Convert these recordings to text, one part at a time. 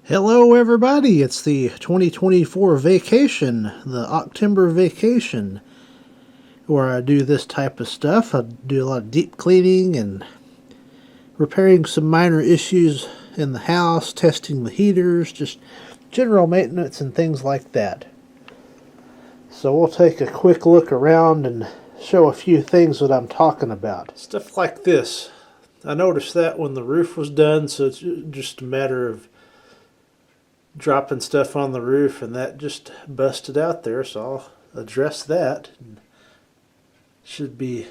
Hello everybody, it's the 2024 vacation, the October vacation, where I do this type of stuff. I do a lot of deep cleaning and repairing some minor issues in the house, testing the heaters, just general maintenance and things like that. So we'll take a quick look around and show a few things that I'm talking about. Stuff like this. I noticed that when the roof was done, so it's just a matter of dropping stuff on the roof, and that just busted out there, so I'll address that. Should be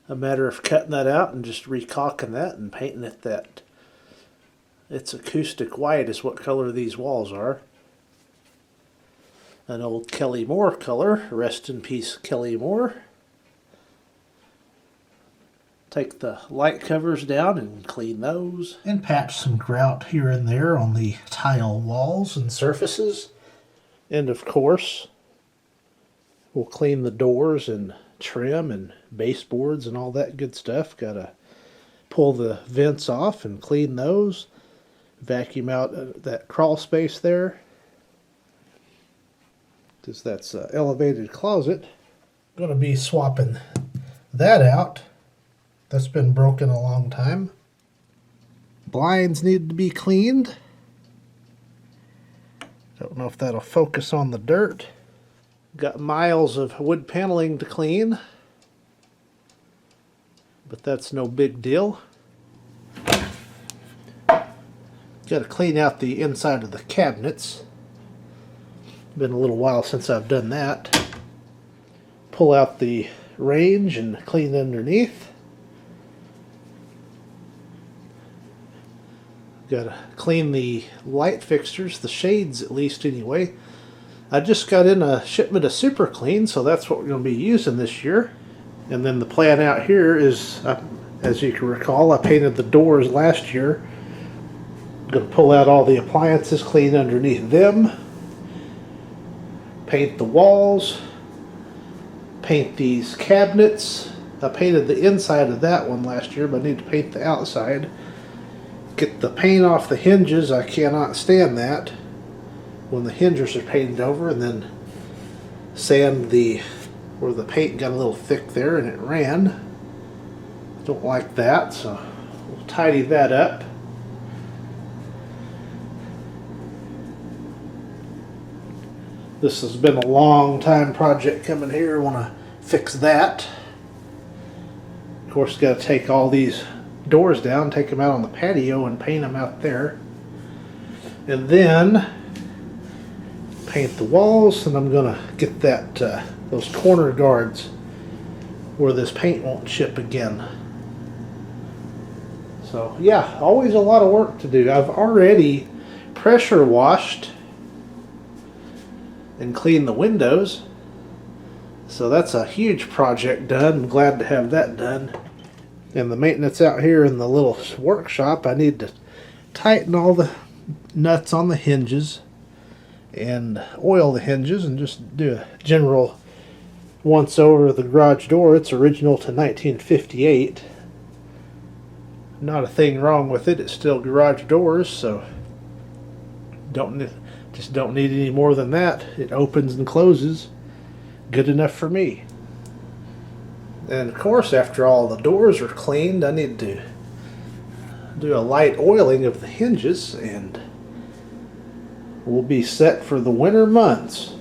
a matter of cutting that out and just recaulking that and painting it that it's acoustic white is what color these walls are. An old Kelly Moore color. Rest in peace, Kelly Moore. Take the light covers down and clean those. And patch some grout here and there on the tile walls and surfaces. And of course, we'll clean the doors and trim and baseboards and all that good stuff. Gotta pull the vents off and clean those. Vacuum out that crawl space there, because that's an elevated closet. Gonna be swapping that out. That's been broken a long time. Blinds need to be cleaned. Don't know if that'll focus on the dirt. Got miles of wood paneling to clean, but that's no big deal. Got to clean out the inside of the cabinets. Been a little while since I've done that. Pull out the range and clean underneath. Got to clean the light fixtures, the shades at least anyway. I just got in a shipment of Super Clean, so that's what we're going to be using this year. And then the plan out here is, as you can recall, I painted the doors last year. I'm going to pull out all the appliances, clean underneath them, paint the walls, paint these cabinets. I painted the inside of that one last year, but I need to paint the outside. Get the paint off the hinges. I cannot stand that when the hinges are painted over, and then sand the where the paint got a little thick there and it ran. Don't like that, so we'll tidy that up. This has been a long time project coming here. I want to fix that. Of course, got to take all these doors down, take them out on the patio and paint them out there, and then paint the walls. And I'm gonna get that those corner guards where this paint won't chip again. So yeah, always a lot of work to do. I've already pressure washed and cleaned the windows, so that's a huge project done. I'm glad to have that done. And the maintenance out here in the little workshop, I need to tighten all the nuts on the hinges and oil the hinges and just do a general once over the garage door. It's original to 1958. Not a thing wrong with it. It's still garage doors, so don't need any more than that. It opens and closes. Good enough for me. And of course, after all the doors are cleaned, I need to do a light oiling of the hinges, and we'll be set for the winter months.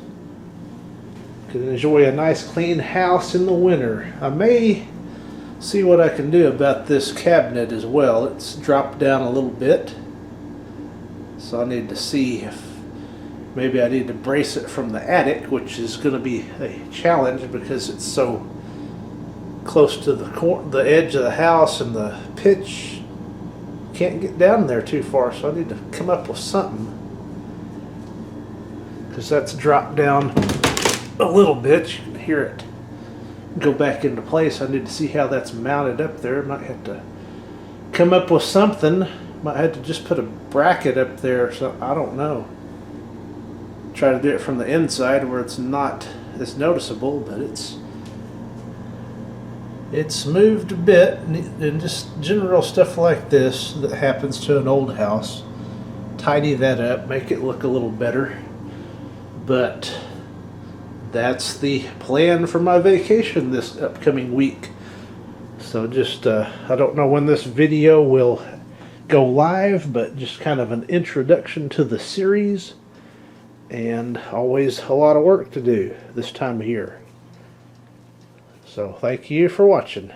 Can enjoy a nice clean house in the winter. I may see what I can do about this cabinet as well. It's dropped down a little bit, so I need to see if maybe I need to brace it from the attic, which is going to be a challenge because it's so close to the edge of the house, and the pitch can't get down there too far, so I need to come up with something, because that's dropped down a little bit. You can hear it go back into place. I need to see how that's mounted up there. Might have to come up with something. Might have to just put a bracket up there, so I don't know. Try to do it from the inside where it's not as noticeable, but it's moved a bit, and just general stuff like this that happens to an old house. tidy that up, make it look a little better. But that's the plan for my vacation this upcoming week. So just, I don't know when this video will go live, but just kind of an introduction to the series. And always a lot of work to do this time of year. So thank you for watching.